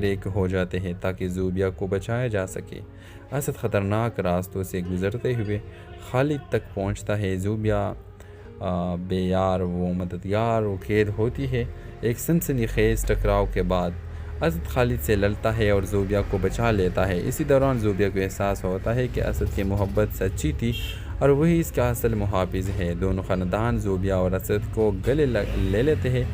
ایک ہو جاتے ہیں تاکہ زوبیا کو بچایا جا سکے۔ اسد خطرناک راستوں سے گزرتے ہوئے خالد تک پہنچتا ہے۔ زوبیا بے یار و مددگار و قید ہوتی ہے۔ ایک سنسنی خیز ٹکراؤ کے بعد اسد خالد سے لڑتا ہے اور زوبیا کو بچا لیتا ہے۔ اسی دوران زوبیا کو احساس ہوتا ہے کہ اسد کی محبت سچی تھی اور وہی اس کا اصل محافظ ہے۔ دونوں خاندان زوبیا اور اسد کو گلے لے لیتے ہیں۔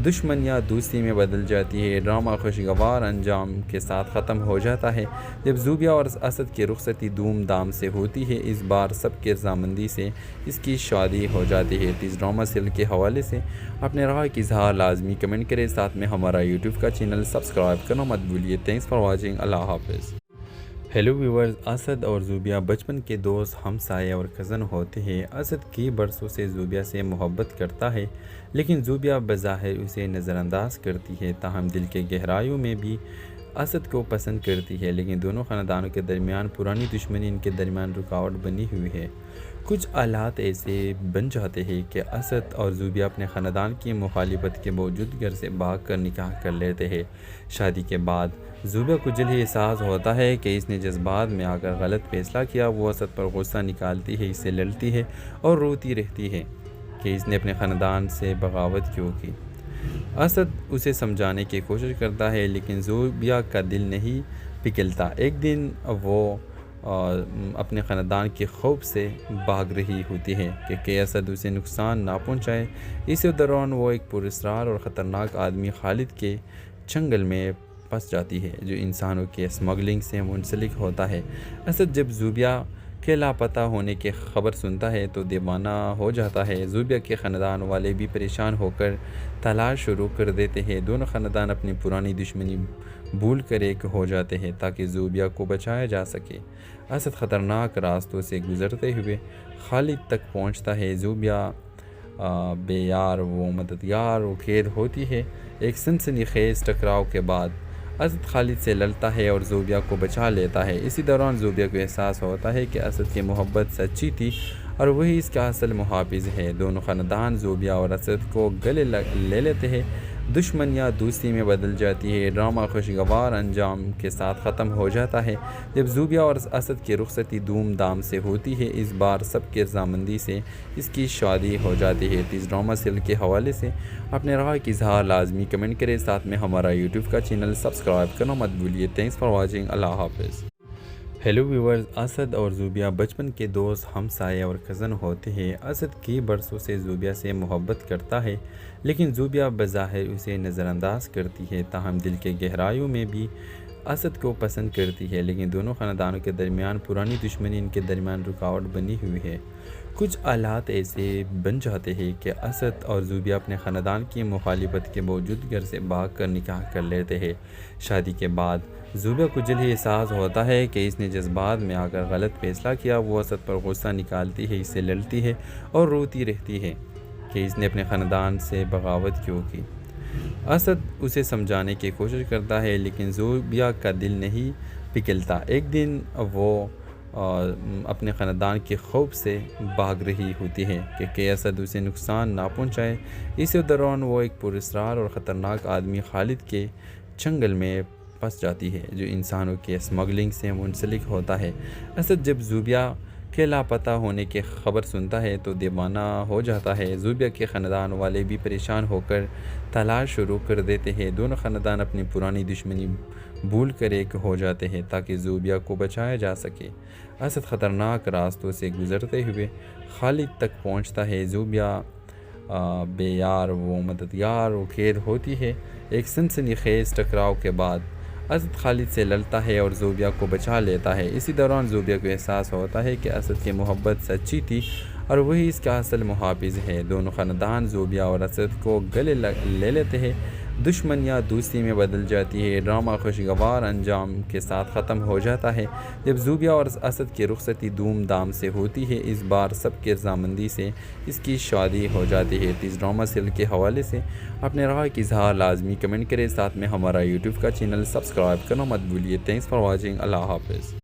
دشمنیاں دوستی میں بدل جاتی ہے۔ ڈرامہ خوشگوار انجام کے ساتھ ختم ہو جاتا ہے جب زوبیا اور اسد کی رخصتی دھوم دھام سے ہوتی ہے۔ اس بار سب کے رضامندی سے اس کی شادی ہو جاتی ہے۔ اس ڈرامہ سیریل کے حوالے سے اپنے رائے کی اظہار لازمی کمنٹ کریں، ساتھ میں ہمارا یوٹیوب کا چینل سبسکرائب کرنا مت بھولیے۔ Thanks for watching. اللہ حافظ۔ ہیلو ویورز، اسد اور زوبیا بچپن کے دوست، ہمسائے اور کزن ہوتے ہیں۔ اسد کئی برسوں سے زوبیا سے محبت کرتا ہے لیکن زوبیا بظاہر اسے نظر انداز کرتی ہے، تاہم دل کے گہرائیوں میں بھی اسد کو پسند کرتی ہے۔ لیکن دونوں خاندانوں کے درمیان پرانی دشمنی ان کے درمیان رکاوٹ بنی ہوئی ہے۔ کچھ حالات ایسے بن جاتے ہیں کہ اسد اور زوبیا اپنے خاندان کی مخالفت کے باوجود گھر سے بھاگ کر نکاح کر لیتے ہیں۔ شادی کے بعد زوبیا کو جلد ہی احساس ہوتا ہے کہ اس نے جذبات میں آ کر غلط فیصلہ کیا۔ وہ اسد پر غصہ نکالتی ہے، اس سے لڑتی ہے اور روتی رہتی ہے کہ اس نے اپنے خاندان سے بغاوت کیوں کی۔ اسد اسے سمجھانے کی کوشش کرتا ہے لیکن زوبیا کا دل نہیں پگھلتا۔ ایک دن وہ اپنے خاندان کے خوف سے بھاگ رہی ہوتی ہے کہ اسد اسے نقصان نہ پہنچائے۔ اسی دوران وہ ایک پراسرار اور خطرناک آدمی خالد کے چنگل میں پھنس جاتی ہے جو انسانوں کے اسمگلنگ سے منسلک ہوتا ہے۔ اسد جب زوبیا کے لاپتہ ہونے کی خبر سنتا ہے تو دیوانہ ہو جاتا ہے۔ زوبیا کے خاندان والے بھی پریشان ہو کر تلاش شروع کر دیتے ہیں۔ دونوں خاندان اپنی پرانی دشمنی بھول کر ایک ہو جاتے ہیں تاکہ زوبیا کو بچایا جا سکے۔ اسد خطرناک راستوں سے گزرتے ہوئے خالد تک پہنچتا ہے۔ زوبیا بے یار و مددگار و قید ہوتی ہے۔ ایک سنسنی خیز ٹکراؤ کے بعد اسد خالد سے لڑتا ہے اور زوبیا کو بچا لیتا ہے۔ اسی دوران زوبیا کو احساس ہوتا ہے کہ اسد کی محبت سچی تھی اور وہی اس کا اصل محافظ ہے۔ دونوں خاندان زوبیا اور اسد کو گلے لے لیتے ہیں۔ دشمنیاں دوستی میں بدل جاتی ہے۔ ڈرامہ خوشگوار انجام کے ساتھ ختم ہو جاتا ہے جب زوبیا اور اسد کی رخصتی دھوم دھام سے ہوتی ہے۔ اس بار سب کے رضامندی سے اس کی شادی ہو جاتی ہے۔ اس ڈرامہ سیریل کے حوالے سے اپنے رائے کی اظہار لازمی کمنٹ کریں، ساتھ میں ہمارا یوٹیوب کا چینل سبسکرائب کرنا مت بھولیے۔ Thanks for watching. اللہ حافظ۔ ہیلو ویورز، اسد اور زوبیا بچپن کے دوست، ہمسائے اور کزن ہوتے ہیں۔ اسد کئی برسوں سے زوبیا سے محبت کرتا ہے لیکن زوبیا بظاہر اسے نظر انداز کرتی ہے، تاہم دل کے گہرائیوں میں بھی اسد کو پسند کرتی ہے۔ لیکن دونوں خاندانوں کے درمیان پرانی دشمنی ان کے درمیان رکاوٹ بنی ہوئی ہے۔ کچھ حالات ایسے بن جاتے ہیں کہ اسد اور زوبیا اپنے خاندان کی مخالفت کے باوجود گھر سے بھاگ کر نکاح کر لیتے ہیں۔ شادی کے بعد زوبیا کو جلد ہی احساس ہوتا ہے کہ اس نے جذبات میں آ کر غلط فیصلہ کیا۔ وہ اسد پر غصہ نکالتی ہے، اس سے لڑتی ہے اور روتی رہتی ہے کہ اس نے اپنے خاندان سے بغاوت کیوں کی۔ اسد اسے سمجھانے کی کوشش کرتا ہے لیکن زوبیا کا دل نہیں پگھلتا۔ ایک دن وہ اپنے خاندان کے خوف سے بھاگ رہی ہوتی ہے کہ اسد اسے نقصان نہ پہنچائے۔ اسی دوران وہ ایک پراسرار اور خطرناک آدمی خالد کے چنگل میں پھنس جاتی ہے جو انسانوں کے اسمگلنگ سے منسلک ہوتا ہے۔ اسد جب زوبیا کے لاپتہ ہونے کی خبر سنتا ہے تو دیوانہ ہو جاتا ہے۔ زوبیا کے خاندان والے بھی پریشان ہو کر تلاش شروع کر دیتے ہیں۔ دونوں خاندان اپنی پرانی دشمنی بھول کر ایک ہو جاتے ہیں تاکہ زوبیا کو بچایا جا سکے۔ اسد خطرناک راستوں سے گزرتے ہوئے خالد تک پہنچتا ہے۔ زوبیا بے یار و مددگار و قید ہوتی ہے۔ ایک سنسنی خیز ٹکراؤ کے بعد اسد خالد سے لڑتا ہے اور زوبیا کو بچا لیتا ہے۔ اسی دوران زوبیا کو احساس ہوتا ہے کہ اسد کی محبت سچی تھی اور وہی اس کا اصل محافظ ہے۔ دونوں خاندان زوبیا اور اسد کو گلے لے لیتے ہیں۔ دشمنیاں دوستی میں بدل جاتی ہے۔ ڈرامہ خوشگوار انجام کے ساتھ ختم ہو جاتا ہے جب زوبیا اور اسد کی رخصتی دھوم دھام سے ہوتی ہے۔ اس بار سب کے رضامندی سے اس کی شادی ہو جاتی ہے۔ اس ڈرامہ سیریل کے حوالے سے اپنے رائے کی اظہار لازمی کمنٹ کریں، ساتھ میں ہمارا یوٹیوب کا چینل سبسکرائب کرنا مت بھولیے۔ Thanks for watching. اللہ حافظ۔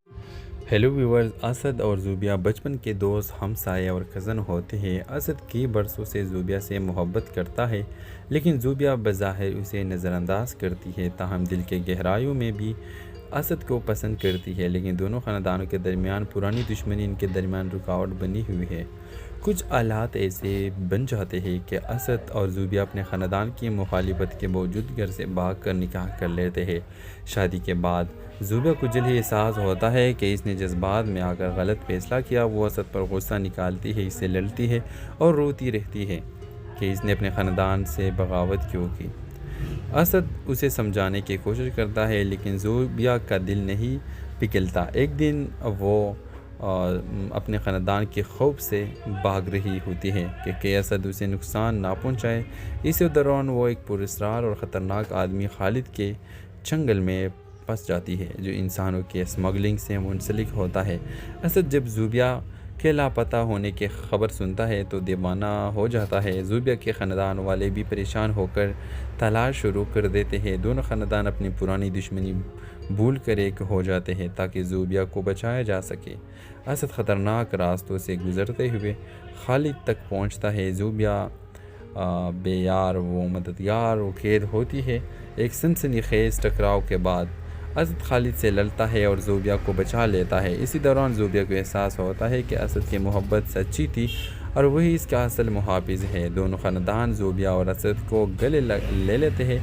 ہیلو ویورز، اسد اور زوبیہ بچپن کے دوست، ہمسائے اور کزن ہوتے ہیں۔ اسد کئی برسوں سے زوبیہ سے محبت کرتا ہے، لیکن زوبیہ بظاہر اسے نظر انداز کرتی ہے، تاہم دل کے گہرائیوں میں بھی اسد کو پسند کرتی ہے۔ لیکن دونوں خاندانوں کے درمیان پرانی دشمنی ان کے درمیان رکاوٹ بنی ہوئی ہے۔ کچھ حالات ایسے بن جاتے ہیں کہ اسد اور زوبیہ اپنے خاندان کی مخالفت کے باوجود گھر سے بھاگ کر نکاح کر لیتے ہیں۔ شادی کے بعد زوبیہ کو جلد ہی احساس ہوتا ہے کہ اس نے جذبات میں آ کر غلط فیصلہ کیا۔ وہ اسد پر غصہ نکالتی ہے، اس سے لڑتی ہے اور روتی رہتی ہے کہ اس نے اپنے خاندان سے بغاوت کیوں کی۔ اسد اسے سمجھانے کی کوشش کرتا ہے، لیکن زوبیہ کا دل نہیں پگھلتا۔ ایک دن وہ اپنے خاندان کے خوف سے بھاگ رہی ہوتی ہے کہ اسد اسے نقصان نہ پہنچائے۔ اسی دوران وہ ایک پراسرار اور خطرناک آدمی خالد کے چنگل میں پھنس جاتی ہے، جو انسانوں کے اسمگلنگ سے منسلک ہوتا ہے۔ اسد جب زوبیہ کے لاپتہ ہونے کی خبر سنتا ہے تو دیوانہ ہو جاتا ہے۔ زوبیہ کے خاندان والے بھی پریشان ہو کر تلاش شروع کر دیتے ہیں۔ دونوں خاندان اپنی پرانی دشمنی بھول کر ایک ہو جاتے ہیں تاکہ زوبیہ کو بچایا جا سکے۔ اسد خطرناک راستوں سے گزرتے ہوئے خالد تک پہنچتا ہے۔ زوبیہ بے یار و مددگار و قید ہوتی ہے۔ ایک سنسنی خیز ٹکراؤ کے بعد اسد خالد سے لڑتا ہے اور زوبیہ کو بچا لیتا ہے۔ اسی دوران زوبیہ کو احساس ہوتا ہے کہ اسد کی محبت سچی تھی اور وہی اس کا اصل محافظ ہے۔ دونوں خاندان زوبیہ اور اسد کو گلے لے لیتے ہیں۔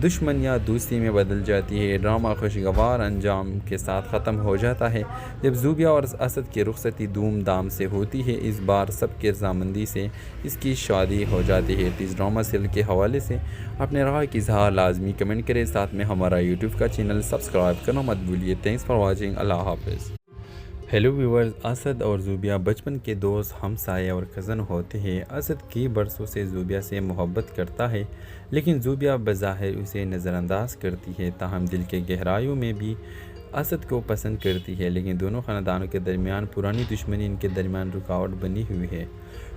دشمنیاں دوستی میں بدل جاتی ہے۔ ڈرامہ خوشگوار انجام کے ساتھ ختم ہو جاتا ہے جب زوبیہ اور اسد کی رخصتی دھوم دھام سے ہوتی ہے۔ اس بار سب کے رضامندی سے اس کی شادی ہو جاتی ہے۔ اس ڈرامہ سیریل کے حوالے سے اپنے رائے کی اظہار لازمی کمنٹ کریں، ساتھ میں ہمارا یوٹیوب کا چینل سبسکرائب کرنا مت بھولیے۔ Thanks for watching. اللہ حافظ۔ ہیلو ویورز، اسد اور زوبیہ بچپن کے دوست، ہمسائے اور کزن ہوتے ہیں۔ اسد کئی برسوں سے زوبیہ سے محبت کرتا ہے، لیکن زوبیہ بظاہر اسے نظر انداز کرتی ہے، تاہم دل کے گہرائیوں میں بھی اسد کو پسند کرتی ہے۔ لیکن دونوں خاندانوں کے درمیان پرانی دشمنی ان کے درمیان رکاوٹ بنی ہوئی ہے۔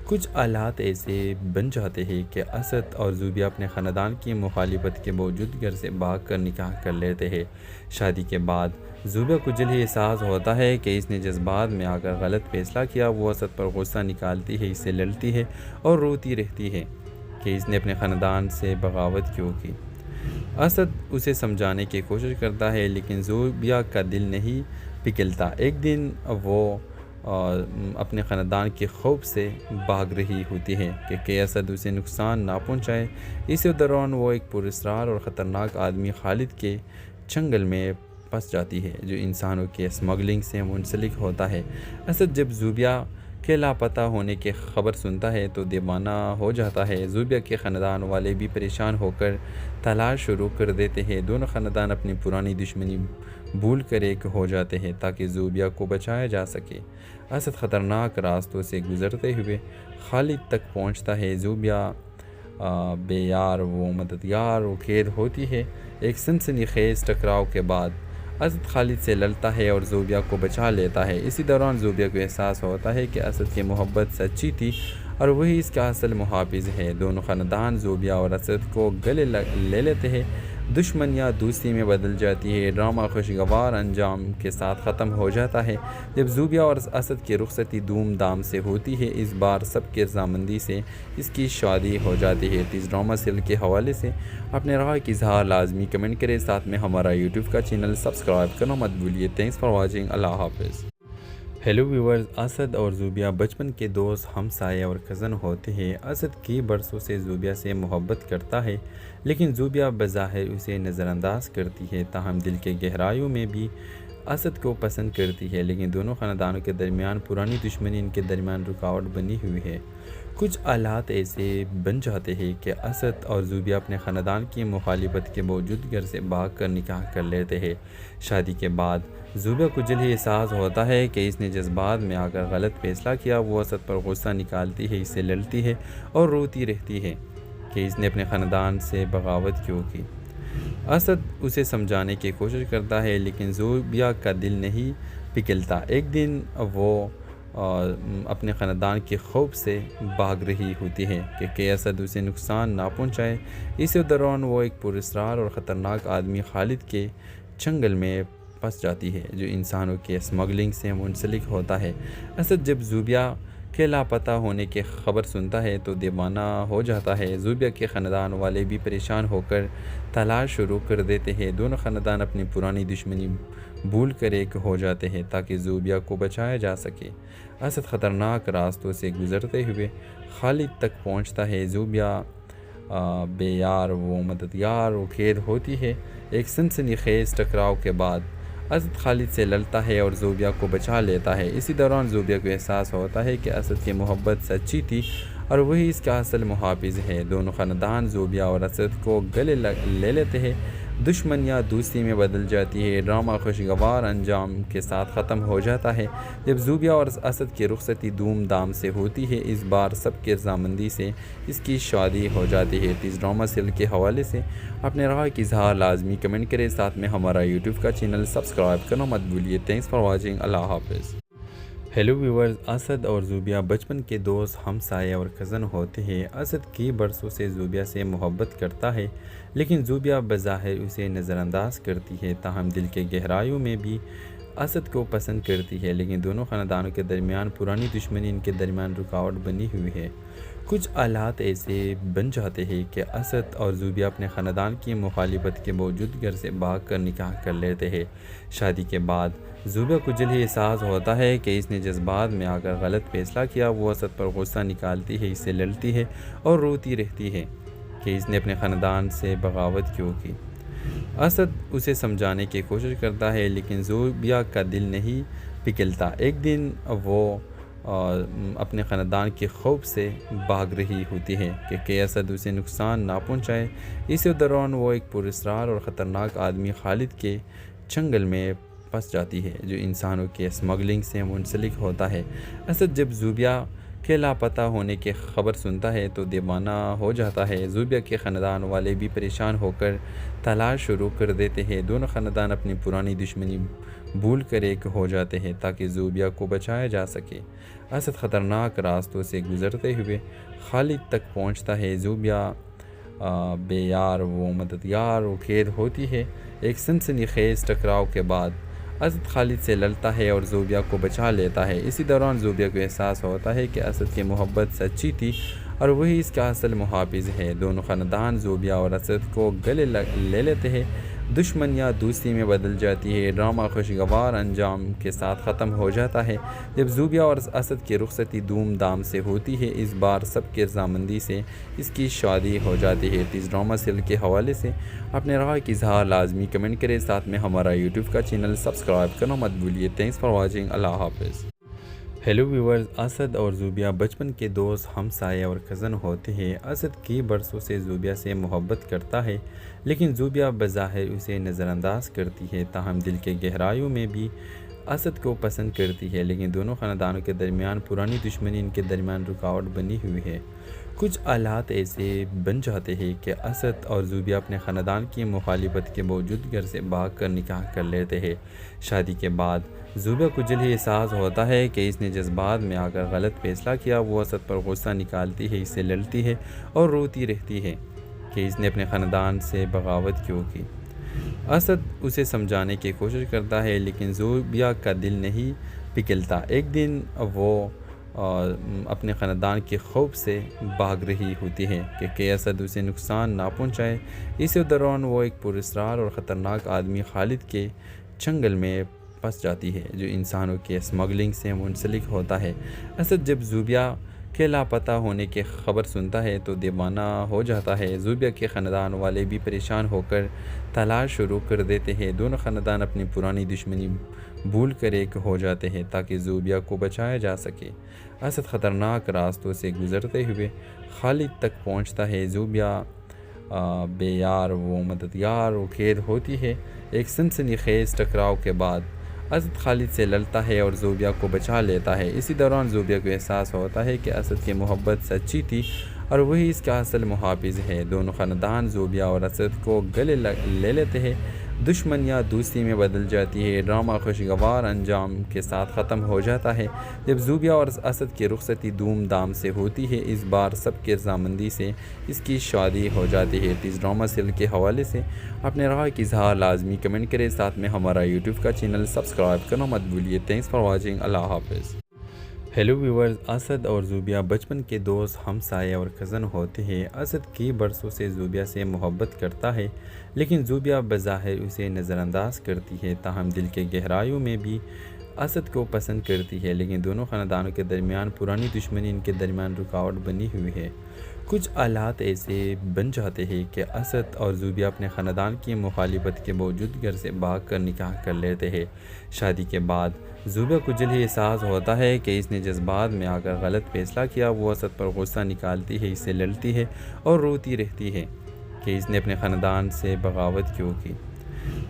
کچھ حالات ایسے بن جاتے ہیں کہ اسد اور زوبیہ اپنے خاندان کی مخالفت کے باوجود گھر سے بھاگ کر نکاح کر لیتے ہیں۔ شادی کے بعد زوبیہ کو جلد ہی احساس ہوتا ہے کہ اس نے جذبات میں آ کر غلط فیصلہ کیا۔ وہ اسد پر غصہ نکالتی ہے، اس سے لڑتی ہے اور روتی رہتی ہے کہ اس نے اپنے خاندان سے بغاوت کیوں کی۔ اسد اسے سمجھانے کی کوشش کرتا ہے، لیکن زوبیہ کا دل نہیں پگھلتا۔ ایک دن وہ اپنے خاندان کے خوف سے بھاگ رہی ہوتی ہے کہ اسد اسے نقصان نہ پہنچائے۔ اسی دوران وہ ایک پراسرار اور خطرناک آدمی خالد کے چنگل میں پھنس جاتی ہے، جو انسانوں کے اسمگلنگ سے منسلک ہوتا ہے۔ اسد جب زوبیہ کے لاپتہ ہونے کی خبر سنتا ہے تو دیوانہ ہو جاتا ہے۔ زوبیہ کے خاندان والے بھی پریشان ہو کر تلاش شروع کر دیتے ہیں۔ دونوں خاندان اپنی پرانی دشمنی بھول کر ایک ہو جاتے ہیں تاکہ زوبیہ کو بچایا جا سکے۔ اسد خطرناک راستوں سے گزرتے ہوئے خالد تک پہنچتا ہے۔ زوبیہ بے یار و مددگار و قید ہوتی ہے۔ ایک سنسنی خیز ٹکراؤ کے بعد اسد خالد سے لڑتا ہے اور زوبیہ کو بچا لیتا ہے۔ اسی دوران زوبیہ کو احساس ہوتا ہے کہ اسد کی محبت سچی تھی اور وہی اس کا اصل محافظ ہے۔ دونوں خاندان زوبیہ اور اسد کو گلے لے لیتے ہیں۔ دشمنیاں دوستی میں بدل جاتی ہے۔ ڈرامہ خوشگوار انجام کے ساتھ ختم ہو جاتا ہے جب زوبیہ اور اسد کی رخصتی دھوم دھام سے ہوتی ہے۔ اس بار سب کے رضامندی سے اس کی شادی ہو جاتی ہے۔ اس ڈرامہ سیریل کے حوالے سے اپنے رائے کی اظہار لازمی کمنٹ کریں، ساتھ میں ہمارا یوٹیوب کا چینل سبسکرائب کرنا مت بھولیے۔ Thanks for watching. اللہ حافظ۔ ہیلو ویورز، اسد اور زوبیہ بچپن کے دوست، ہمسائے اور کزن ہوتے ہیں۔ اسد کئی برسوں سے زوبیہ سے محبت کرتا ہے، لیکن زوبیہ بظاہر اسے نظر انداز کرتی ہے، تاہم دل کے گہرائیوں میں بھی اسد کو پسند کرتی ہے۔ لیکن دونوں خاندانوں کے درمیان پرانی دشمنی ان کے درمیان رکاوٹ بنی ہوئی ہے۔ کچھ حالات ایسے بن جاتے ہیں کہ اسد اور زوبیہ اپنے خاندان کی مخالفت کے باوجود گھر سے بھاگ کر نکاح کر لیتے ہیں۔ شادی کے بعد زوبیہ کو جلد ہی احساس ہوتا ہے کہ اس نے جذبات میں آ کر غلط فیصلہ کیا۔ وہ اسد پر غصہ نکالتی ہے، اس سے لڑتی ہے اور روتی رہتی ہے کہ اس نے اپنے خاندان سے بغاوت کیوں کی۔ اسد اسے سمجھانے کی کوشش کرتا ہے، لیکن زوبیہ کا دل نہیں پگھلتا۔ ایک دن وہ اپنے خاندان کے خوف سے بھاگ رہی ہوتی ہے کہ اسد اسے نقصان نہ پہنچائے۔ اسی دوران وہ ایک پراسرار اور خطرناک آدمی خالد کے چنگل میں پس جاتی ہے جو انسانوں کے اسمگلنگ سے منسلک ہوتا ہے۔ اسد جب زوبیا کے لاپتہ ہونے کی خبر سنتا ہے تو دیوانہ ہو جاتا ہے۔ زوبیا کے خاندان والے بھی پریشان ہو کر تلاش شروع کر دیتے ہیں۔ دونوں خاندان اپنی پرانی دشمنی بھول کر ایک ہو جاتے ہیں تاکہ زوبیا کو بچایا جا سکے۔ اسد خطرناک راستوں سے گزرتے ہوئے خالد تک پہنچتا ہے۔ زوبیا بے یار و مددگار و قید ہوتی ہے۔ ایک سنسنی خیز ٹکراؤ کے بعد اسد خالد سے لڑتا ہے اور زوبیا کو بچا لیتا ہے۔ اسی دوران زوبیا کو احساس ہوتا ہے کہ اسد کی محبت سچی تھی اور وہی اس کا اصل محافظ ہے۔ دونوں خاندان زوبیا اور اسد کو گلے لے لیتے ہیں۔ دشمنیاں دوستی میں بدل جاتی ہے۔ ڈرامہ خوشگوار انجام کے ساتھ ختم ہو جاتا ہے جب زوبیا اور اسد کی رخصتی دھوم دھام سے ہوتی ہے۔ اس بار سب کی رضامندی سے اس کی شادی ہو جاتی ہے۔ اس ڈرامہ سیریل کے حوالے سے اپنے رائے کی اظہار لازمی کمنٹ کریں، ساتھ میں ہمارا یوٹیوب کا چینل سبسکرائب کرنا مت بھولیے۔ Thanks for watching. اللہ حافظ۔ ہیلو ویورز، اسد اور زوبیا بچپن کے دوست، ہمسائے اور کزن ہوتے ہیں۔ اسد کئی برسوں سے زوبیا سے محبت کرتا ہے لیکن زوبیا بظاہر اسے نظر انداز کرتی ہے، تاہم دل کے گہرائیوں میں بھی اسد کو پسند کرتی ہے۔ لیکن دونوں خاندانوں کے درمیان پرانی دشمنی ان کے درمیان رکاوٹ بنی ہوئی ہے۔ کچھ حالات ایسے بن جاتے ہیں کہ اسد اور زوبیا اپنے خاندان کی مخالفت کے باوجود گھر سے بھاگ کر نکاح کر لیتے ہیں۔ شادی کے بعد زوبیا کو جلد ہی احساس ہوتا ہے کہ اس نے جذبات میں آ کر غلط فیصلہ کیا۔ وہ اسد پر غصہ نکالتی ہے، اس سے لڑتی ہے اور روتی رہتی ہے کہ اس نے اپنے خاندان سے بغاوت کیوں کی۔ اسد اسے سمجھانے کی کوشش کرتا ہے لیکن زوبیا کا دل نہیں پگھلتا۔ ایک دن وہ اپنے خاندان کے خوف سے بھاگ رہی ہوتی ہے کہ اسد اسے نقصان نہ پہنچائے۔ اسی دوران وہ ایک پراسرار اور خطرناک آدمی خالد کے چنگل میں پس جاتی ہے جو انسانوں کے اسمگلنگ سے منسلک ہوتا ہے۔ اسد جب زوبیا کے لاپتہ ہونے کی خبر سنتا ہے تو دیوانہ ہو جاتا ہے۔ زوبیا کے خاندان والے بھی پریشان ہو کر تلاش شروع کر دیتے ہیں۔ دونوں خاندان اپنی پرانی دشمنی بھول کر ایک ہو جاتے ہیں تاکہ زوبیا کو بچایا جا سکے۔ اسد خطرناک راستوں سے گزرتے ہوئے خالد تک پہنچتا ہے۔ زوبیا بے یار و مددگار و قید ہوتی ہے۔ ایک سنسنی خیز ٹکراؤ کے بعد اسد خالد سے لڑتا ہے اور زوبیا کو بچا لیتا ہے۔ اسی دوران زوبیا کو احساس ہوتا ہے کہ اسد کی محبت سچی تھی اور وہی اس کا اصل محافظ ہے۔ دونوں خاندان زوبیا اور اسد کو گلے لے لیتے ہیں۔ دشمنیاں دوستی میں بدل جاتی ہے۔ ڈرامہ خوشگوار انجام کے ساتھ ختم ہو جاتا ہے جب زوبیا اور اسد کی رخصتی دھوم دھام سے ہوتی ہے۔ اس بار سب کی رضامندی سے اس کی شادی ہو جاتی ہے۔ اس ڈرامہ سیریل کے حوالے سے اپنے رائے کی اظہار لازمی کمنٹ کریں، ساتھ میں ہمارا یوٹیوب کا چینل سبسکرائب کرنا مت بھولیے۔ Thanks for watching. اللہ حافظ۔ ہیلو ویورز، اسد اور زوبیا بچپن کے دوست، ہمسائے اور کزن ہوتے ہیں۔ اسد کئی برسوں سے زوبیا سے محبت کرتا ہے لیکن زوبیا بظاہر اسے نظر انداز کرتی ہے، تاہم دل کے گہرائیوں میں بھی اسد کو پسند کرتی ہے۔ لیکن دونوں خاندانوں کے درمیان پرانی دشمنی ان کے درمیان رکاوٹ بنی ہوئی ہے۔ کچھ حالات ایسے بن جاتے ہیں کہ اسد اور زوبیا اپنے خاندان کی مخالفت کے باوجود گھر سے بھاگ کر نکاح کر لیتے ہیں۔ شادی کے بعد زوبیا کو جلد ہی احساس ہوتا ہے کہ اس نے جذبات میں آ کر غلط فیصلہ کیا۔ وہ اسد پر غصہ نکالتی ہے، اس سے لڑتی ہے اور روتی رہتی ہے کہ اس نے اپنے خاندان سے بغاوت کیوں کی۔ اسد اسے سمجھانے کی کوشش کرتا ہے لیکن زوبیا کا دل نہیں پگھلتا۔ ایک دن وہ اپنے خاندان کے خوف سے بھاگ رہی ہوتی ہے کہ اسد اسے نقصان نہ پہنچائے۔ اسی دوران وہ ایک پراسرار اور خطرناک آدمی خالد کے چنگل میں پس جاتی ہے جو انسانوں کے اسمگلنگ سے منسلک ہوتا ہے۔ اسد جب زوبیا کے لاپتہ ہونے کی خبر سنتا ہے تو دیوانہ ہو جاتا ہے۔ زوبیا کے خاندان والے بھی پریشان ہو کر تلاش شروع کر دیتے ہیں۔ دونوں خاندان اپنی پرانی دشمنی بھول کر ایک ہو جاتے ہیں تاکہ زوبیا کو بچایا جا سکے۔ اسد خطرناک راستوں سے گزرتے ہوئے خالد تک پہنچتا ہے۔ زوبیا بے یار و مددگار و قید ہوتی ہے۔ ایک سنسنی خیز ٹکراؤ کے بعد اسد خالد سے لڑتا ہے اور زوبیا کو بچا لیتا ہے۔ اسی دوران زوبیا کو احساس ہوتا ہے کہ اسد کی محبت سچی تھی اور وہی اس کا اصل محافظ ہے۔ دونوں خاندان زوبیا اور اسد کو گلے لے لیتے ہیں۔ دشمن یا دوستی میں بدل جاتی ہے۔ ڈرامہ خوشگوار انجام کے ساتھ ختم ہو جاتا ہے جب زوبیا اور اسد کی رخصتی دھوم دھام سے ہوتی ہے۔ اس بار سب کی رضامندی سے اس کی شادی ہو جاتی ہے۔ اس ڈرامہ سیریل کے حوالے سے اپنے رائے کی اظہار لازمی کمنٹ کریں، ساتھ میں ہمارا یوٹیوب کا چینل سبسکرائب کرنا مت بھولیے۔ Thanks for watching. اللہ حافظ۔ ہیلو ویورز، اسد اور زوبیا بچپن کے دوست، ہمسائے اور کزن ہوتے ہیں۔ اسد کئی برسوں سے زوبیا سے محبت کرتا ہے، لیکن زوبیا بظاہر اسے نظر انداز کرتی ہے، تاہم دل کے گہرائیوں میں بھی اسد کو پسند کرتی ہے۔ لیکن دونوں خاندانوں کے درمیان پرانی دشمنی ان کے درمیان رکاوٹ بنی ہوئی ہے۔ کچھ حالات ایسے بن جاتے ہیں کہ اسد اور زوبیا اپنے خاندان کی مخالفت کے باوجود گھر سے بھاگ کر نکاح کر لیتے ہیں۔ شادی کے بعد زوبیا کو جلد ہی احساس ہوتا ہے کہ اس نے جذبات میں آ کر غلط فیصلہ کیا۔ وہ اسد پر غصہ نکالتی ہے، اس سے لڑتی ہے اور روتی رہتی ہے کہ اس نے اپنے خاندان سے بغاوت کیوں کی۔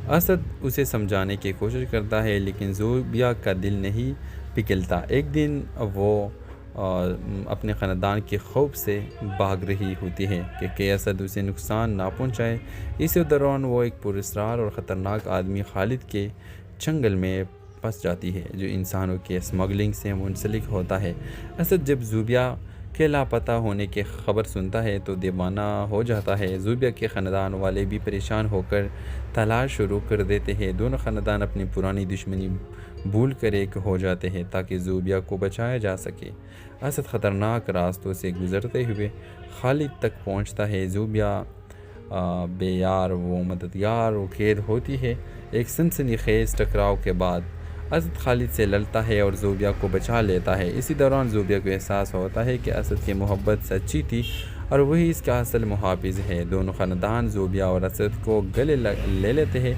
اسد اسے سمجھانے کی کوشش کرتا ہے، لیکن زوبیا کا دل نہیں پگھلتا۔ ایک دن وہ اپنے خاندان کے خوف سے بھاگ رہی ہوتی ہے کہ اسد اسے نقصان نہ پہنچائے۔ اسی دوران وہ ایک پراسرار اور خطرناک آدمی خالد کے چنگل میں پھنس جاتی ہے، جو انسانوں کے اسمگلنگ سے منسلک ہوتا ہے۔ اسد جب زوبیا کے لاپتہ ہونے کی خبر سنتا ہے تو دیوانہ ہو جاتا ہے۔ زوبیا کے خاندان والے بھی پریشان ہو کر تلاش شروع کر دیتے ہیں۔ دونوں خاندان اپنی پرانی دشمنی بھول کر ایک ہو جاتے ہیں تاکہ زوبیا کو بچایا جا سکے۔ اسد خطرناک راستوں سے گزرتے ہوئے خالد تک پہنچتا ہے۔ زوبیا بے یار و مددگار و قید ہوتی ہے۔ ایک سنسنی خیز ٹکراؤ کے بعد اسد خالد سے لڑتا ہے اور زوبیا کو بچا لیتا ہے۔ اسی دوران زوبیا کو احساس ہوتا ہے کہ اسد کی محبت سچی تھی اور وہی اس کا اصل محافظ ہے۔ دونوں خاندان زوبیا اور اسد کو گلے لے لیتے ہیں۔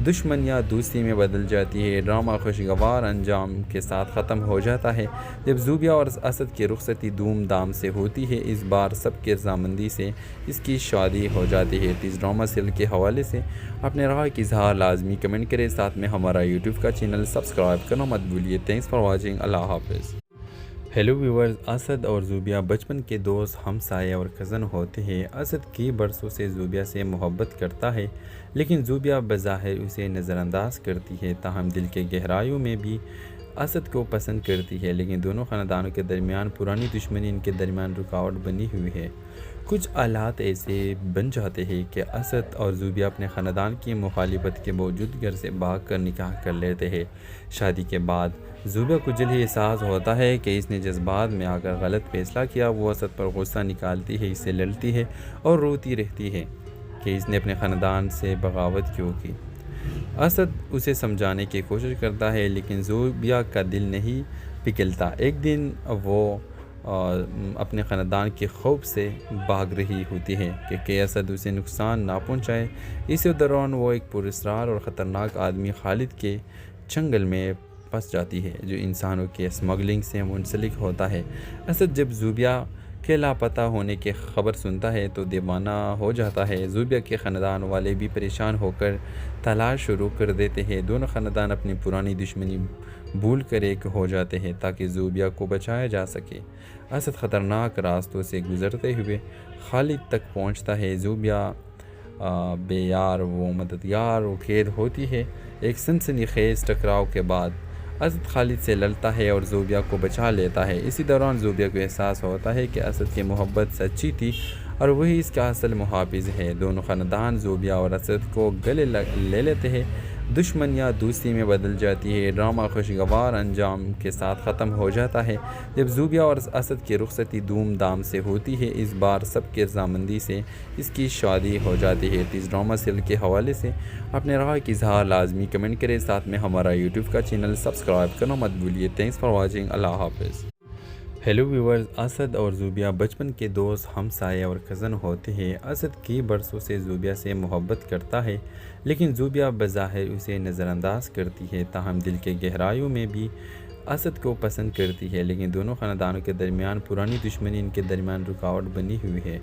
دشمن یا دوستی میں بدل جاتی ہے۔ ڈرامہ خوشگوار انجام کے ساتھ ختم ہو جاتا ہے جب زوبیا اور اسد کی رخصتی دھوم دھام سے ہوتی ہے۔ اس بار سب کی رضامندی سے اس کی شادی ہو جاتی ہے۔ اس ڈرامہ سیریل کے حوالے سے اپنے رائے کی اظہار لازمی کمنٹ کریں، ساتھ میں ہمارا یوٹیوب کا چینل سبسکرائب کرنا مت بھولیے۔ Thanks for watching. اللہ حافظ۔ ہیلو ویورز، اسد اور زوبیا بچپن کے دوست، ہمسائے اور کزن ہوتے ہیں۔ اسد کئی برسوں سے زوبیا سے محبت کرتا ہے، لیکن زوبیا بظاہر اسے نظر انداز کرتی ہے، تاہم دل کے گہرائیوں میں بھی اسد کو پسند کرتی ہے۔ لیکن دونوں خاندانوں کے درمیان پرانی دشمنی ان کے درمیان رکاوٹ بنی ہوئی ہے۔ کچھ حالات ایسے بن جاتے ہیں کہ اسد اور زوبیا اپنے خاندان کی مخالفت کے باوجود گھر سے بھاگ کر نکاح کر لیتے ہیں۔ شادی کے بعد زوبیا کو جلد ہی احساس ہوتا ہے کہ اس نے جذبات میں آ کر غلط فیصلہ کیا۔ وہ اسد پر غصہ نکالتی ہے، اس سے لڑتی ہے اور روتی رہتی ہے کہ اس نے اپنے خاندان سے بغاوت کیوں کی۔ اسد اسے سمجھانے کی کوشش کرتا ہے، لیکن زوبیا کا دل نہیں پگھلتا۔ ایک دن وہ اپنے خاندان کے خوف سے بھاگ رہی ہوتی ہے کہ اسد اسے نقصان نہ پہنچائے۔ اسی دوران وہ ایک پراسرار اور خطرناک آدمی خالد کے چنگل میں پھنس جاتی ہے، جو انسانوں کے اسمگلنگ سے منسلک ہوتا ہے۔ اسد جب زوبیا کے لاپتہ ہونے کی خبر سنتا ہے تو دیوانہ ہو جاتا ہے۔ زوبیا کے خاندان والے بھی پریشان ہو کر تلاش شروع کر دیتے ہیں۔ دونوں خاندان اپنی پرانی دشمنی بھول کر ایک ہو جاتے ہیں تاکہ زوبیا کو بچایا جا سکے۔ اسد خطرناک راستوں سے گزرتے ہوئے خالد تک پہنچتا ہے۔ زوبیا بے یار و مددگار و قید ہوتی ہے۔ ایک سنسنی خیز ٹکراؤ کے بعد اسد خالد سے لڑتا ہے اور زوبیا کو بچا لیتا ہے۔ اسی دوران زوبیا کو احساس ہوتا ہے کہ اسد کی محبت سچی تھی اور وہی اس کا اصل محافظ ہے۔ دونوں خاندان زوبیا اور اسد کو گلے لے لیتے ہیں۔ دشمن یا دوستی میں بدل جاتی ہے۔ ڈرامہ خوشگوار انجام کے ساتھ ختم ہو جاتا ہے جب زوبیا اور اسد کی رخصتی دھوم دھام سے ہوتی ہے۔ اس بار سب کی رضامندی سے اس کی شادی ہو جاتی ہے۔ اس ڈرامہ سیریل کے حوالے سے اپنے رائے کی اظہار لازمی کمنٹ کریں، ساتھ میں ہمارا یوٹیوب کا چینل سبسکرائب کرنا مت بھولیے۔ Thanks for watching. اللہ حافظ۔ ہیلو ویورز، اسد اور زوبیا بچپن کے دوست، ہمسائے اور کزن ہوتے ہیں۔ اسد کئی برسوں سے زوبیا سے محبت کرتا ہے، لیکن زوبیا بظاہر اسے نظر انداز کرتی ہے، تاہم دل کے گہرائیوں میں بھی اسد کو پسند کرتی ہے۔ لیکن دونوں خاندانوں کے درمیان پرانی دشمنی ان کے درمیان رکاوٹ بنی ہوئی ہے۔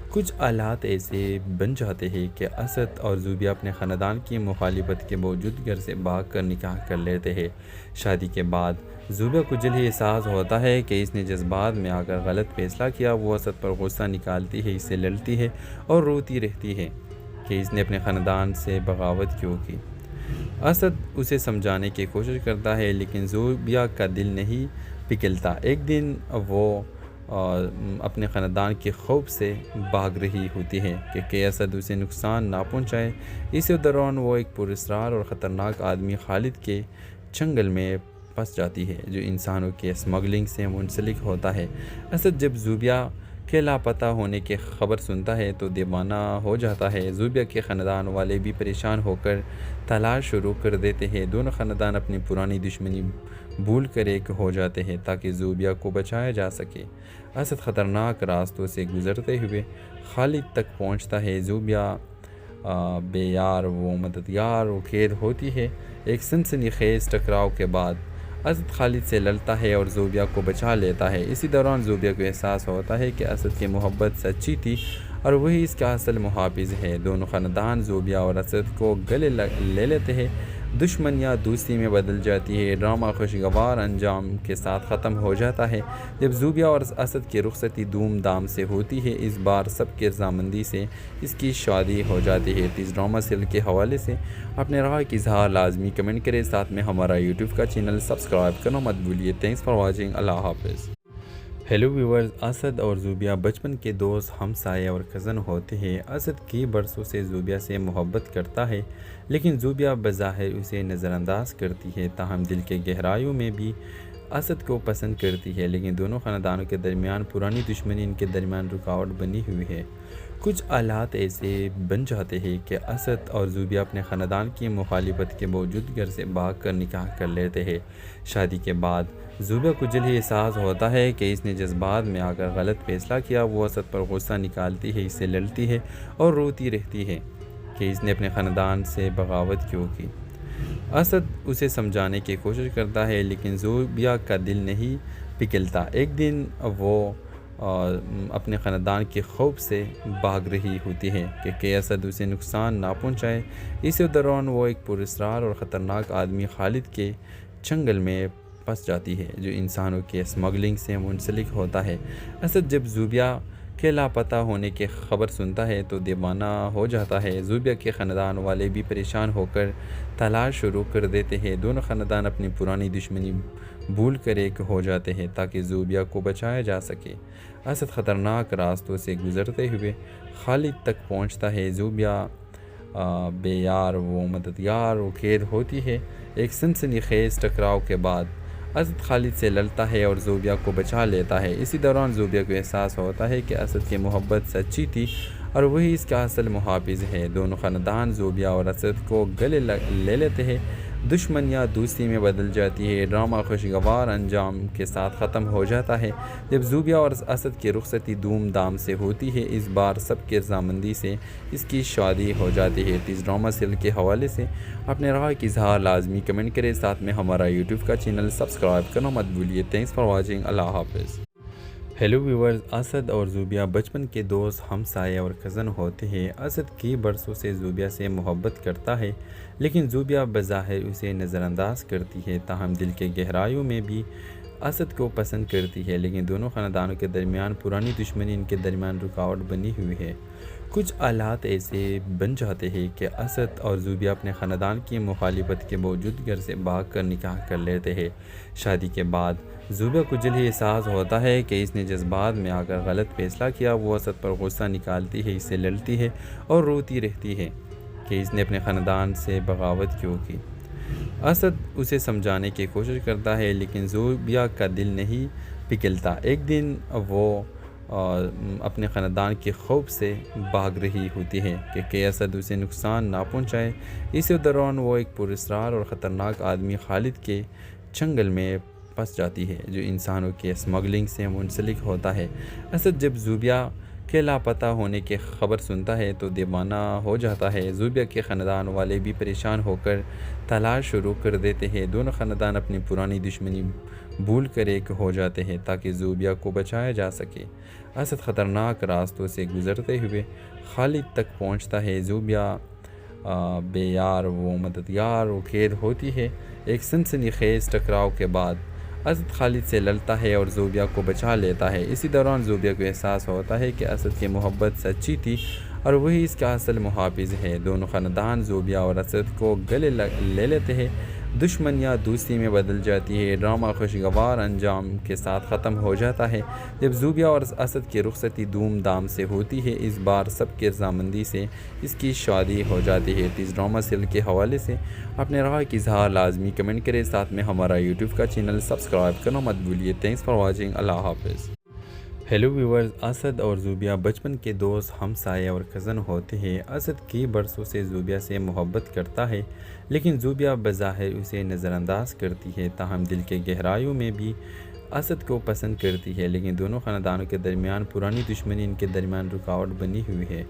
کچھ حالات ایسے بن جاتے ہیں کہ اسد اور زوبیا اپنے خاندان کی مخالفت کے باوجود گھر سے بھاگ کر نکاح کر لیتے ہیں۔ شادی کے بعد زوبیا کو جلد ہی احساس ہوتا ہے کہ اس نے جذبات میں آ کر غلط فیصلہ کیا۔ وہ اسد پر غصہ نکالتی ہے، اس سے لڑتی ہے اور روتی رہتی ہے کہ اس نے اپنے خاندان سے بغاوت کیوں کی۔ اسد اسے سمجھانے کی کوشش کرتا ہے لیکن زوبیا کا دل نہیں پگھلتا۔ ایک دن وہ اپنے خاندان کے خوف سے بھاگ رہی ہوتی ہے کہ اسد اسے نقصان نہ پہنچائے۔ اسی دوران وہ ایک پراسرار اور خطرناک آدمی خالد کے چنگل میں پھنس جاتی ہے جو انسانوں کے اسمگلنگ سے منسلک ہوتا ہے۔ اسد جب زوبیا کے لاپتہ ہونے کی خبر سنتا ہے تو دیوانہ ہو جاتا ہے۔ زوبیا کے خاندان والے بھی پریشان ہو کر تلاش شروع کر دیتے ہیں۔ دونوں خاندان اپنی پرانی دشمنی بھول کر ایک ہو جاتے ہیں تاکہ زوبیا کو بچایا جا سکے۔ اسد خطرناک راستوں سے گزرتے ہوئے خالد تک پہنچتا ہے۔ زوبیا بے یار و مددگار و قید ہوتی ہے۔ ایک سنسنی خیز ٹکراؤ کے بعد اسد خالد سے لڑتا ہے اور زوبیا کو بچا لیتا ہے۔ اسی دوران زوبیا کو احساس ہوتا ہے کہ اسد کی محبت سچی تھی اور وہی اس کا اصل محافظ ہے۔ دونوں خاندان زوبیا اور اسد کو گلے لے لیتے ہیں۔ دشمنیاں دوستی میں بدل جاتی ہے۔ ڈرامہ خوشگوار انجام کے ساتھ ختم ہو جاتا ہے جب زوبیا اور اسد کی رخصتی دھوم دھام سے ہوتی ہے۔ اس بار سب کی رضامندی سے اس کی شادی ہو جاتی ہے۔ اس ڈرامہ سیریل کے حوالے سے اپنے رائے کی اظہار لازمی کمنٹ کریں، ساتھ میں ہمارا یوٹیوب کا چینل سبسکرائب کرنا مت بھولیے۔ Thanks for watching. اللہ حافظ۔ ہیلو ویورز، اسد اور زوبیا بچپن کے دوست، ہمسائے اور کزن ہوتے ہیں۔ اسد کی برسوں سے زوبیا سے محبت کرتا ہے لیکن زوبیا بظاہر اسے نظر انداز کرتی ہے، تاہم دل کے گہرائیوں میں بھی اسد کو پسند کرتی ہے۔ لیکن دونوں خاندانوں کے درمیان پرانی دشمنی ان کے درمیان رکاوٹ بنی ہوئی ہے۔ کچھ حالات ایسے بن جاتے ہیں کہ اسد اور زوبیا اپنے خاندان کی مخالفت کے باوجود گھر سے بھاگ کر نکاح کر لیتے ہیں۔ شادی کے بعد زوبیا کو جلد ہی احساس ہوتا ہے کہ اس نے جذبات میں آ کر غلط فیصلہ کیا۔ وہ اسد پر غصہ نکالتی ہے، اس سے لڑتی ہے اور روتی رہتی ہے کہ اس نے اپنے خاندان سے بغاوت کیوں کی۔ اسد اسے سمجھانے کی کوشش کرتا ہے لیکن زوبیا کا دل نہیں پگھلتا۔ ایک دن وہ اپنے خاندان کے خوف سے بھاگ رہی ہوتی ہے کہ اسد اسے نقصان نہ پہنچائے۔ اسی دوران وہ ایک پراسرار اور خطرناک آدمی خالد کے چنگل میں پھنس جاتی ہے جو انسانوں کے اسمگلنگ سے منسلک ہوتا ہے۔ اسد جب زوبیا کے لاپتہ ہونے کی خبر سنتا ہے تو دیوانہ ہو جاتا ہے۔ زوبیا کے خاندان والے بھی پریشان ہو کر تلاش شروع کر دیتے ہیں۔ دونوں خاندان اپنی پرانی دشمنی بھول کر ایک ہو جاتے ہیں تاکہ زوبیا کو بچایا جا سکے۔ اسد خطرناک راستوں سے گزرتے ہوئے خالد تک پہنچتا ہے۔ زوبیا بے یار و مددگار و قید ہوتی ہے۔ ایک سنسنی خیز ٹکراؤ کے بعد اسد خالد سے لڑتا ہے اور زوبیا کو بچا لیتا ہے۔ اسی دوران زوبیا کو احساس ہوتا ہے کہ اسد کی محبت سچی تھی اور وہی اس کا اصل محافظ ہے۔ دونوں خاندان زوبیا اور اسد کو گلے لے لیتے ہیں۔ دشمنیاں دوستی میں بدل جاتی ہے۔ ڈرامہ خوشگوار انجام کے ساتھ ختم ہو جاتا ہے جب زوبیا اور اسد کی رخصتی دھوم دھام سے ہوتی ہے۔ اس بار سب کی رضامندی سے اس کی شادی ہو جاتی ہے۔ اس ڈرامہ سیریل کے حوالے سے اپنے رائے کی اظہار لازمی کمنٹ کریں، ساتھ میں ہمارا یوٹیوب کا چینل سبسکرائب کرنا مت بھولیے۔ Thanks for watching. اللہ حافظ۔ ہیلو ویورز، اسد اور زوبیا بچپن کے دوست، ہمسائے اور کزن ہوتے ہیں۔ اسد کی برسوں سے زوبیا سے محبت کرتا ہے لیکن زوبیا بظاہر اسے نظر انداز کرتی ہے، تاہم دل کے گہرائیوں میں بھی اسد کو پسند کرتی ہے۔ لیکن دونوں خاندانوں کے درمیان پرانی دشمنی ان کے درمیان رکاوٹ بنی ہوئی ہے۔ کچھ حالات ایسے بن جاتے ہیں کہ اسد اور زوبیا اپنے خاندان کی مخالفت کے باوجود گھر سے بھاگ کر نکاح کر لیتے ہیں۔ شادی کے بعد زوبیا کو جلد ہی احساس ہوتا ہے کہ اس نے جذبات میں آ کر غلط فیصلہ کیا۔ وہ اسد پر غصہ نکالتی ہے، اس سے لڑتی ہے اور روتی رہتی ہے کہ اس نے اپنے خاندان سے بغاوت کیوں کی۔ اسد اسے سمجھانے کی کوشش کرتا ہے لیکن زوبیا کا دل نہیں پگھلتا۔ ایک دن وہ اپنے خاندان کے خوف سے بھاگ رہی ہوتی ہے کہ اسد اسے نقصان نہ پہنچائے۔ اسی دوران وہ ایک پراسرار اور خطرناک آدمی خالد کے چنگل میں پھنس جاتی ہے جو انسانوں کے اسمگلنگ سے منسلک ہوتا ہے۔ اسد جب زوبیا کے لاپتہ ہونے کی خبر سنتا ہے تو دیوانہ ہو جاتا ہے۔ زوبیا کے خاندان والے بھی پریشان ہو کر تلاش شروع کر دیتے ہیں۔ دونوں خاندان اپنی پرانی دشمنی بھول کر ایک ہو جاتے ہیں تاکہ زوبیا کو بچایا جا سکے۔ اسد خطرناک راستوں سے گزرتے ہوئے خالد تک پہنچتا ہے۔ زوبیا بے یار و مددگار و قید ہوتی ہے۔ ایک سنسنی خیز ٹکراؤ کے بعد اسد خالد سے لڑتا ہے اور زوبیا کو بچا لیتا ہے۔ اسی دوران زوبیا کو احساس ہوتا ہے کہ اسد کی محبت سچی تھی اور وہی اس کا اصل محافظ ہے۔ دونوں خاندان زوبیا اور اسد کو گلے لے لیتے ہیں، دشمنیاں دوستی میں بدل جاتی ہے، ڈرامہ خوشگوار انجام کے ساتھ ختم ہو جاتا ہے۔ جب زوبیا اور اسد کی رخصتی دھوم دھام سے ہوتی ہے، اس بار سب کی رضامندی سے اس کی شادی ہو جاتی ہے۔ اس ڈرامہ سیریل کے حوالے سے اپنے رائے کی اظہار لازمی کمنٹ کریں، ساتھ میں ہمارا یوٹیوب کا چینل سبسکرائب کرنا مت بھولیے۔ تھینکس فار واچنگ، اللہ حافظ۔ ہیلو ویورز، اسد اور زوبیا بچپن کے دوست، ہمسائے اور کزن ہوتے ہیں۔ اسد کی برسوں سے زوبیا سے محبت کرتا ہے، لیکن زوبیا بظاہر اسے نظر انداز کرتی ہے، تاہم دل کے گہرائیوں میں بھی اسد کو پسند کرتی ہے۔ لیکن دونوں خاندانوں کے درمیان پرانی دشمنی ان کے درمیان رکاوٹ بنی ہوئی ہے۔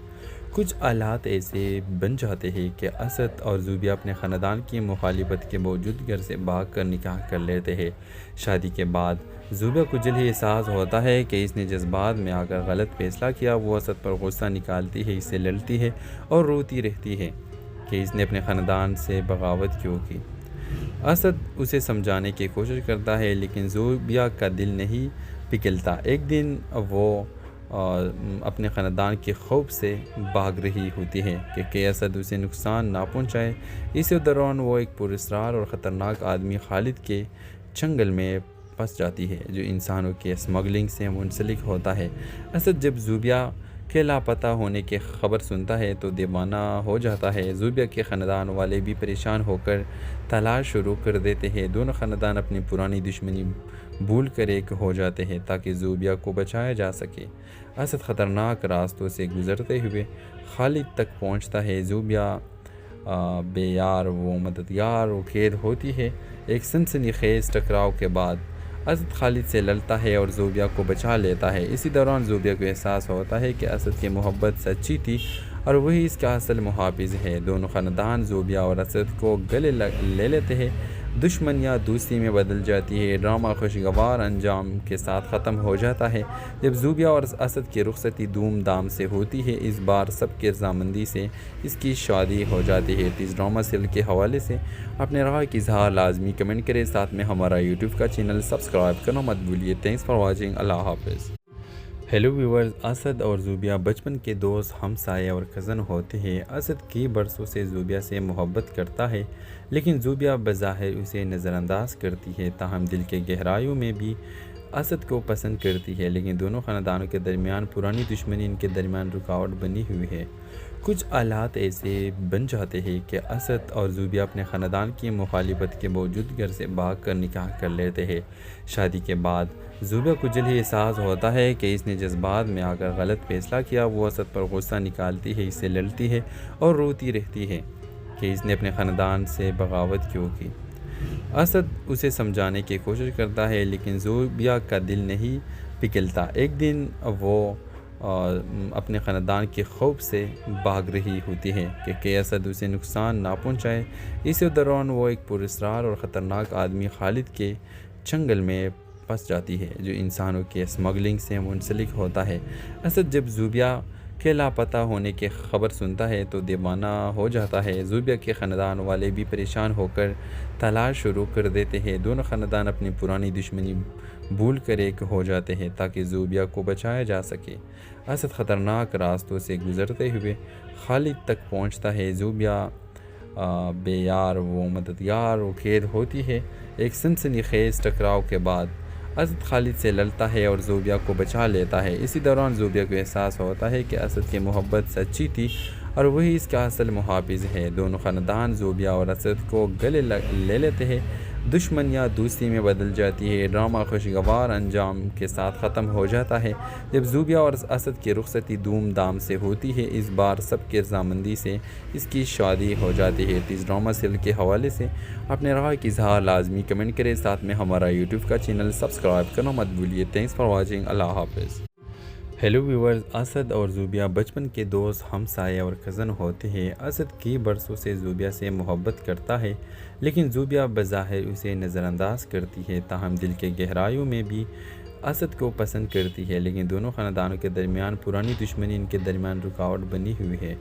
کچھ حالات ایسے بن جاتے ہیں کہ اسد اور زوبیا اپنے خاندان کی مخالفت کے باوجود گھر سے بھاگ کر نکاح کر لیتے ہیں۔ شادی کے بعد زوبیا کو جلد ہی احساس ہوتا ہے کہ اس نے جذبات میں آ کر غلط فیصلہ کیا۔ وہ اسد پر غصہ نکالتی ہے، اس سے لڑتی ہے اور روتی رہتی ہے کہ اس نے اپنے خاندان سے بغاوت کیوں کی۔ اسد اسے سمجھانے کی کوشش کرتا ہے، لیکن زوبیا کا دل نہیں پگھلتا۔ ایک دن وہ اپنے خاندان کے خوف سے بھاگ رہی ہوتی ہے کہ اسد اسے نقصان نہ پہنچائے۔ اسی دوران وہ ایک پراسرار اور خطرناک آدمی خالد کے چنگل میں پھنس جاتی ہے، جو انسانوں کے اسمگلنگ سے منسلک ہوتا ہے۔ اسد جب زوبیا کے لاپتہ ہونے کی خبر سنتا ہے تو دیوانہ ہو جاتا ہے۔ زوبیا کے خاندان والے بھی پریشان ہو کر تلاش شروع کر دیتے ہیں۔ دونوں خاندان اپنی پرانی دشمنی بھول کر ایک ہو جاتے ہیں تاکہ زوبیا کو بچایا جا سکے۔ اسد خطرناک راستوں سے گزرتے ہوئے خالد تک پہنچتا ہے۔ زوبیا بے یار و مددگار و قید ہوتی ہے۔ ایک سنسنی خیز ٹکراؤ کے بعد اسد خالد سے لڑتا ہے اور زوبیا کو بچا لیتا ہے۔ اسی دوران زوبیا کو احساس ہوتا ہے کہ اسد کی محبت سچی تھی اور وہی اس کا اصل محافظ ہے۔ دونوں خاندان زوبیا اور اسد کو گلے لے لیتے ہیں، دشمنیاں دوستی میں بدل جاتی ہے، ڈرامہ خوشگوار انجام کے ساتھ ختم ہو جاتا ہے۔ جب زوبیا اور اسد کی رخصتی دھوم دھام سے ہوتی ہے، اس بار سب کی رضامندی سے اس کی شادی ہو جاتی ہے۔ اس ڈرامہ سیریل کے حوالے سے اپنے رائے کی اظہار لازمی کمنٹ کریں، ساتھ میں ہمارا یوٹیوب کا چینل سبسکرائب کرنا مت بھولیے۔ تھینکس فار واچنگ، اللہ حافظ۔ ہیلو ویورز، اسد اور زوبیا بچپن کے دوست، ہمسائے اور کزن ہوتے ہیں۔ اسد کی برسوں سے زوبیا سے محبت کرتا ہے، لیکن زوبیا بظاہر اسے نظر انداز کرتی ہے، تاہم دل کے گہرائیوں میں بھی اسد کو پسند کرتی ہے۔ لیکن دونوں خاندانوں کے درمیان پرانی دشمنی ان کے درمیان رکاوٹ بنی ہوئی ہے۔ کچھ حالات ایسے بن جاتے ہیں کہ اسد اور زوبیا اپنے خاندان کی مخالفت کے باوجود گھر سے بھاگ کر نکاح کر لیتے ہیں۔ شادی کے بعد زوبیا کو جلد ہی احساس ہوتا ہے کہ اس نے جذبات میں آ کر غلط فیصلہ کیا۔ وہ اسد پر غصہ نکالتی ہے، اس سے لڑتی ہے اور روتی رہتی ہے کہ اس نے اپنے خاندان سے بغاوت کیوں کی۔ اسد اسے سمجھانے کی کوشش کرتا ہے، لیکن زوبیا کا دل نہیں پگھلتا۔ ایک دن وہ اپنے خاندان کے خوف سے بھاگ رہی ہوتی ہے کہ اسد اسے نقصان نہ پہنچائے۔ اسی دوران وہ ایک پراسرار اور خطرناک آدمی خالد کے چنگل میں پھنس جاتی ہے، جو انسانوں کے اسمگلنگ سے منسلک ہوتا ہے۔ اسد جب زوبیا کے لاپتہ ہونے کی خبر سنتا ہے تو دیوانہ ہو جاتا ہے۔ زوبیا کے خاندان والے بھی پریشان ہو کر تلاش شروع کر دیتے ہیں۔ دونوں خاندان اپنی پرانی دشمنی بھول کر ایک ہو جاتے ہیں تاکہ زوبیا کو بچایا جا سکے۔ اسد خطرناک راستوں سے گزرتے ہوئے خالد تک پہنچتا ہے۔ زوبیا بے یار و مددگار و قید ہوتی ہے۔ ایک سنسنی خیز ٹکراؤ کے بعد اسد خالد سے لڑتا ہے اور زوبیا کو بچا لیتا ہے۔ اسی دوران زوبیا کو احساس ہوتا ہے کہ اسد کی محبت سچی تھی اور وہی اس کا اصل محافظ ہے۔ دونوں خاندان زوبیا اور اسد کو گلے لے لیتے ہیں، دشمنیاں دوستی میں بدل جاتی ہے، ڈرامہ خوشگوار انجام کے ساتھ ختم ہو جاتا ہے۔ جب زوبیا اور اسد کی رخصتی دھوم دھام سے ہوتی ہے، اس بار سب کی رضامندی سے اس کی شادی ہو جاتی ہے۔ اس ڈرامہ سیریل کے حوالے سے اپنے رائے کی اظہار لازمی کمنٹ کریں، ساتھ میں ہمارا یوٹیوب کا چینل سبسکرائب کرنا مت بھولیے۔ تھینکس فار واچنگ، اللہ حافظ۔ ہیلو ویورز، اسد اور زوبیا بچپن کے دوست، ہمسائے اور کزن ہوتے ہیں۔ اسد کی برسوں سے زوبیا سے محبت کرتا ہے، لیکن زوبیا بظاہر اسے نظر انداز کرتی ہے، تاہم دل کے گہرائیوں میں بھی اسد کو پسند کرتی ہے۔ لیکن دونوں خاندانوں کے درمیان پرانی دشمنی ان کے درمیان رکاوٹ بنی ہوئی ہے۔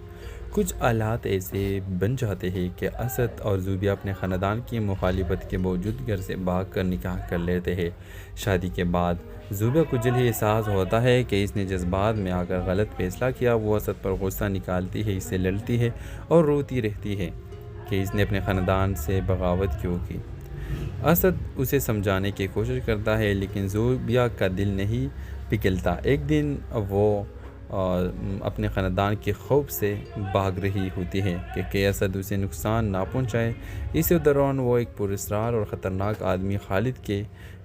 کچھ حالات ایسے بن جاتے ہیں کہ اسد اور زوبیہ اپنے خاندان کی مخالفت کے باوجود گھر سے بھاگ کر نکاح کر لیتے ہیں۔ شادی کے بعد زوبیہ کو جلد ہی احساس ہوتا ہے کہ اس نے جذبات میں آ کر غلط فیصلہ کیا۔ وہ اسد پر غصہ نکالتی ہے، اس سے لڑتی ہے اور روتی رہتی ہے کہ اس نے اپنے خاندان سے بغاوت کیوں کی۔ اسد اسے سمجھانے کی کوشش کرتا ہے لیکن زوبیہ کا دل نہیں پگھلتا۔ ایک دن وہ اپنے خاندان کے خوف سے بھاگ رہی ہوتی ہے کہ اسد اسے نقصان نہ پہنچائے۔ اسی دوران وہ ایک پراسرار اور خطرناک آدمی خالد کے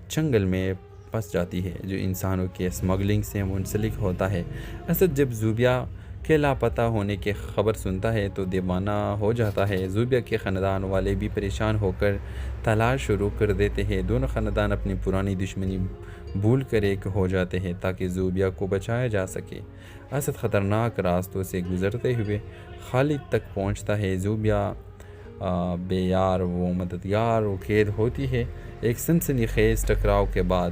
چنگل میں پھنس جاتی ہے جو انسانوں کے اسمگلنگ سے منسلک ہوتا ہے۔ اسد جب زوبیہ کے لاپتہ ہونے کی خبر سنتا ہے تو دیوانہ ہو جاتا ہے۔ زوبیہ کے خاندان والے بھی پریشان ہو کر تلاش شروع کر دیتے ہیں۔ دونوں خاندان اپنی پرانی دشمنی بھول کر ایک ہو جاتے ہیں تاکہ زوبیہ کو بچایا جا سکے۔ اسد خطرناک راستوں سے گزرتے ہوئے خالد تک پہنچتا ہے۔ زوبیہ بے یار و مددگار و قید ہوتی ہے۔ ایک سنسنی خیز ٹکراؤ کے بعد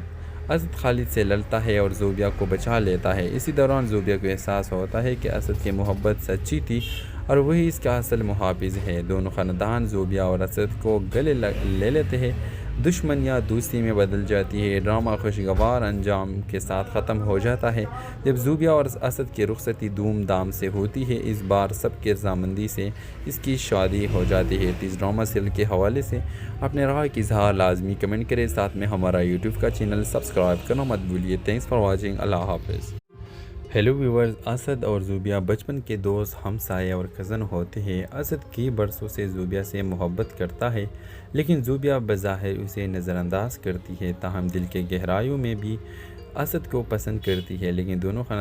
اسد خالد سے لڑتا ہے اور زوبیہ کو بچا لیتا ہے۔ اسی دوران زوبیہ کو احساس ہوتا ہے کہ اسد کی محبت سچی تھی اور وہی اس کا اصل محافظ ہے۔ دونوں خاندان زوبیہ اور اسد کو گلے لے لیتے ہیں۔ دشمنیاں دوستی میں بدل جاتی ہے۔ ڈرامہ خوشگوار انجام کے ساتھ ختم ہو جاتا ہے جب زوبیہ اور اسد کی رخصتی دھوم دھام سے ہوتی ہے۔ اس بار سب کی رضامندی سے اس کی شادی ہو جاتی ہے۔ اس ڈرامہ سیریل کے حوالے سے اپنے رائے کی اظہار لازمی کمنٹ کریں۔ ساتھ میں ہمارا یوٹیوب کا چینل سبسکرائب کرنا مت بھولیے۔ Thanks for watching. اللہ حافظ۔ ہیلو ویورز، اسد اور زوبیہ بچپن کے دوست، ہمسائے اور کزن ہوتے ہیں۔ اسد کئی برسوں سے زوبیہ سے محبت کرتا ہے لیکن زوبیہ بظاہر اسے نظر انداز کرتی ہے، تاہم دل کے گہرائیوں میں بھی اسد کو پسند کرتی ہے۔ لیکن دونوں خاندان